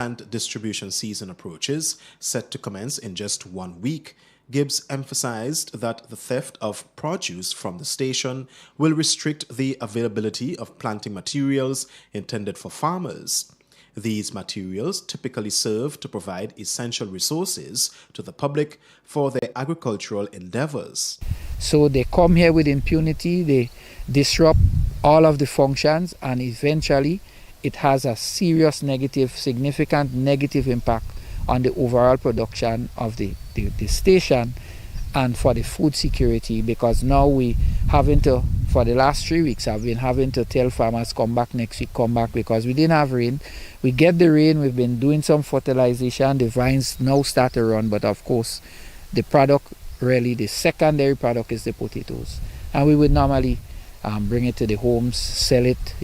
And distribution season approaches, set to commence in just 1 week, Gibbs emphasized that the theft of produce from the station will restrict the availability of planting materials intended for farmers. These materials typically serve to provide essential resources to the public for their agricultural endeavors. So they come here with impunity, they disrupt all of the functions, and eventually it has a serious negative, significant negative impact on the overall production of the station and for the food security, because now we having to, for the last 3 weeks, I've been having to tell farmers come back next week, come back, because we didn't have rain. We get the rain, we've been doing some fertilization, the vines now start to run, but of course the product, really the secondary product, is the potatoes. And we would normally bring it to the homes, sell it,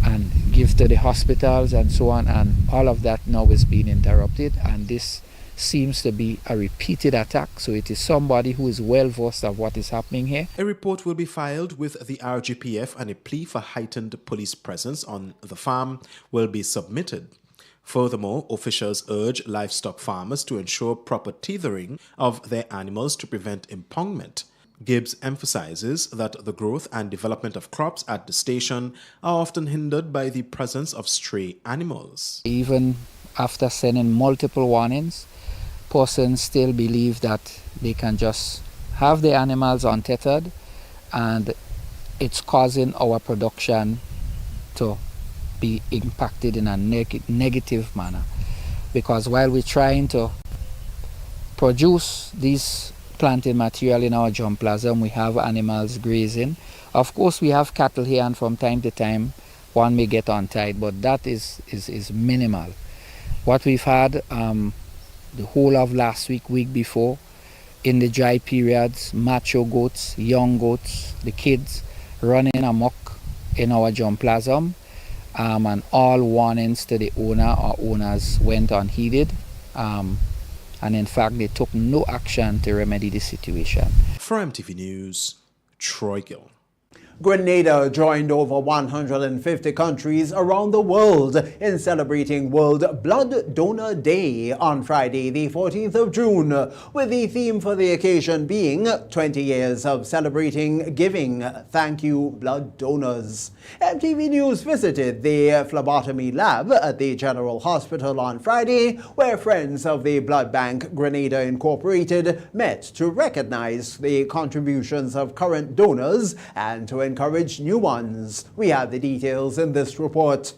and give to the hospitals and so on, and all of that now is being interrupted, and this seems to be a repeated attack. So it is somebody who is well versed of what is happening here. A report will be filed with the RGPF and a plea for heightened police presence on the farm will be submitted. Furthermore, officials urge livestock farmers to ensure proper tethering of their animals to prevent impoundment. Gibbs emphasizes that the growth and development of crops at the station are often hindered by the presence of stray animals. Even after sending multiple warnings, persons still believe that they can just have the animals untethered, and it's causing our production to be impacted in a negative manner. Because while we're trying to produce these planting material in our germplasm, we have animals grazing. Of course, we have cattle here, and from time to time one may get untied, but that is minimal. What we've had the whole of last week, week before, in the dry periods, macho goats, young goats, the kids running amok in our germplasm, and all warnings to the owner or owners went unheeded. And in fact, they took no action to remedy the situation. For MTV News, Troy Gill. Grenada joined over 150 countries around the world in celebrating World Blood Donor Day on Friday, the 14th of June, with the theme for the occasion being 20 years of celebrating giving. Thank you, blood donors. MTV News visited the phlebotomy lab at the General Hospital on Friday, where friends of the Blood Bank Grenada Incorporated met to recognize the contributions of current donors and to encourage new ones. We have the details in this report.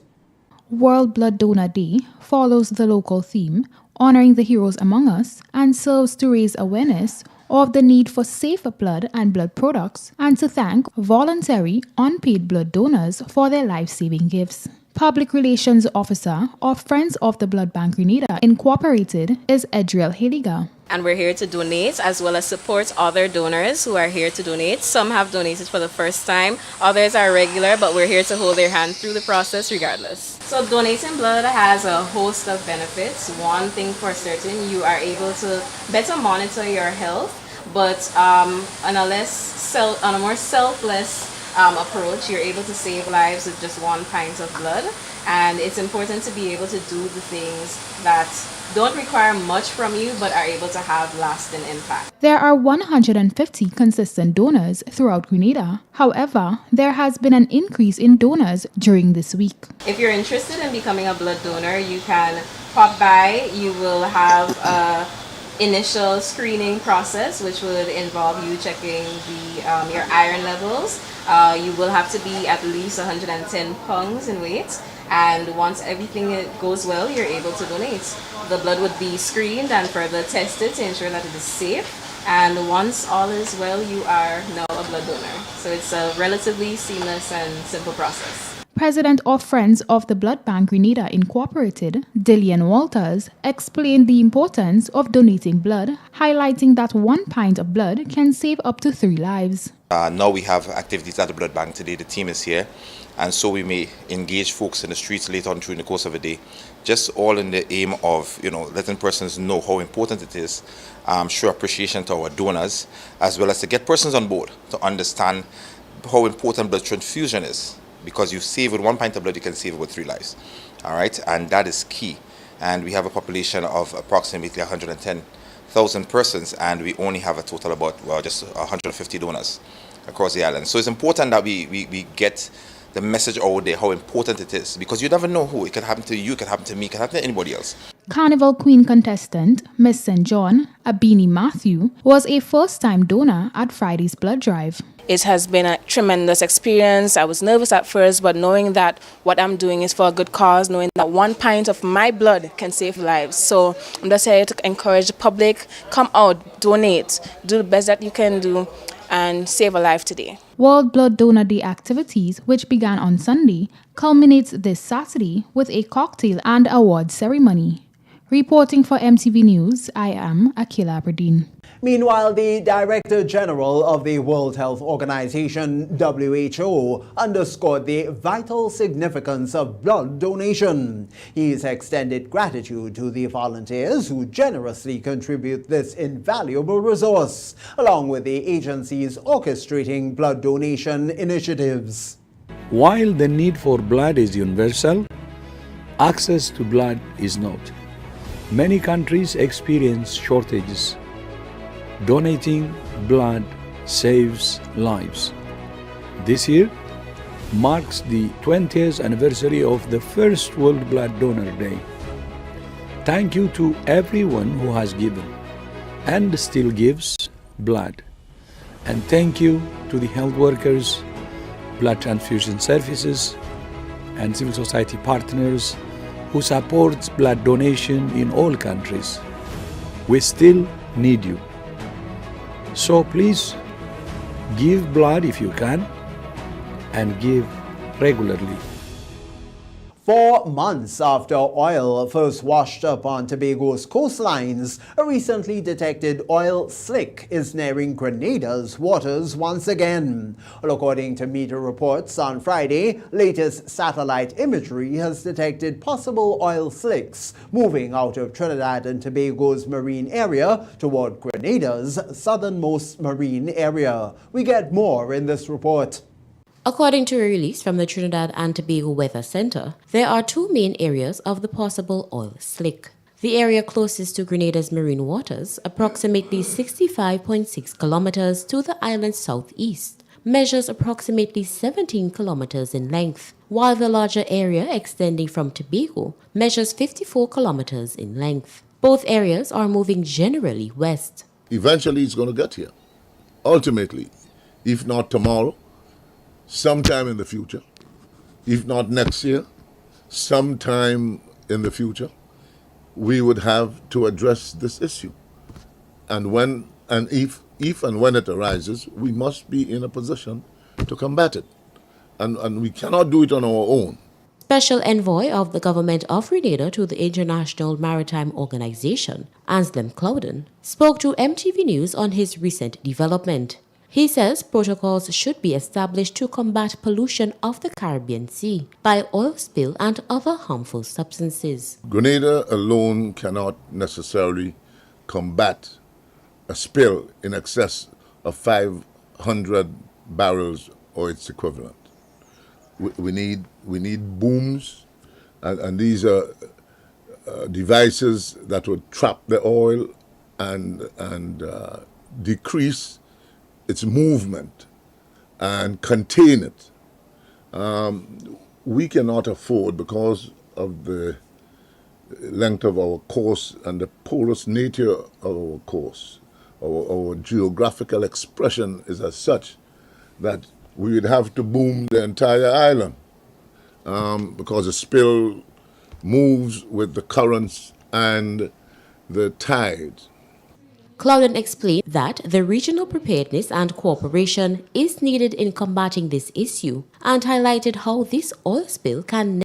World Blood Donor Day follows the local theme, honoring the heroes among us, and serves to raise awareness of the need for safer blood and blood products, and to thank voluntary, unpaid blood donors for their life-saving gifts. Public Relations Officer of Friends of the Blood Bank Grenada Incorporated is Edriel Heliga. And we're here to donate as well as support other donors who are here to donate. Some have donated for the first time, others are regular, but we're here to hold their hand through the process regardless. So donating blood has a host of benefits. One thing for certain, you are able to better monitor your health, but on a more selfless approach, you're able to save lives with just 1 pint of blood. And it's important to be able to do the things that don't require much from you but are able to have lasting impact. There are 150 consistent donors throughout Grenada. However, there has been an increase in donors during this week. If you're interested in becoming a blood donor, you can pop by. You will have a initial screening process, which would involve you checking your iron levels. You will have to be at least 110 pounds in weight, and once everything goes well, you're able to donate. The blood would be screened and further tested to ensure that it is safe, and once all is well, you are now a blood donor. So it's a relatively seamless and simple process. President of Friends of the Blood Bank Grenada Incorporated, Dillian Walters, explained the importance of donating blood, highlighting that 1 pint of blood can save up to 3 lives. Now we have activities at the blood bank today. The team is here, and so we may engage folks in the streets later on during the course of the day, just all in the aim of letting persons know how important it is, show appreciation to our donors, as well as to get persons on board to understand how important blood transfusion is. Because you save with 1 pint of blood, you can save with 3 lives. all right, and that is key. And we have a population of approximately 110,000 persons, and we only have a total about, well, just 150 donors across the island. So it's important that we get the message out there, how important it is, because you never know who. It can happen to you, it can happen to me, it can happen to anybody else. Carnival Queen contestant Miss St. John, Abini Matthew, was a first-time donor at Friday's blood drive. It has been a tremendous experience. I was nervous at first, but knowing that what I'm doing is for a good cause, knowing that 1 pint of my blood can save lives. So I'm just here to encourage the public, come out, donate, do the best that you can do, and save a life today. World Blood Donor Day activities, which began on Sunday, culminates this Saturday with a cocktail and award ceremony. Reporting for MTV News, I am Akila Aberdeen. Meanwhile, the Director General of the World Health Organization, WHO, underscored the vital significance of blood donation. He's extended gratitude to the volunteers who generously contribute this invaluable resource, along with the agencies orchestrating blood donation initiatives. While the need for blood is universal, access to blood is not. Many countries experience shortages. Donating blood saves lives. This year marks the 20th anniversary of the first World Blood Donor Day. Thank you to everyone who has given and still gives blood. And thank you to the health workers, blood transfusion services, and civil society partners who supports blood donation in all countries. We still need you. So please give blood if you can, and give regularly. 4 months after oil first washed up on Tobago's coastlines, a recently detected oil slick is nearing Grenada's waters once again. According to media reports on Friday, latest satellite imagery has detected possible oil slicks moving out of Trinidad and Tobago's marine area toward Grenada's southernmost marine area. We get more in this report. According to a release from the Trinidad and Tobago Weather Center, there are 2 main areas of the possible oil slick. The area closest to Grenada's marine waters, approximately 65.6 kilometers to the island's southeast, measures approximately 17 kilometers in length, while the larger area extending from Tobago measures 54 kilometers in length. Both areas are moving generally west. Eventually it's going to get here. Ultimately, if not tomorrow, sometime in the future, if not next year, sometime in the future, we would have to address this issue. And if and when it arises, we must be in a position to combat it. And we cannot do it on our own. Special Envoy of the Government of Grenada to the International Maritime Organization, Anselm Clouden, spoke to MTV News on his recent development. He says protocols should be established to combat pollution of the Caribbean Sea by oil spill and other harmful substances. Grenada alone cannot necessarily combat a spill in excess of 500 barrels or its equivalent. We need booms, and these are devices that would trap the oil and decrease its movement and contain it. We cannot afford, because of the length of our course and the porous nature of our course, our geographical expression is as such that we would have to boom the entire island because the spill moves with the currents and the tides. Clouden explained that the regional preparedness and cooperation is needed in combating this issue and highlighted how this oil spill can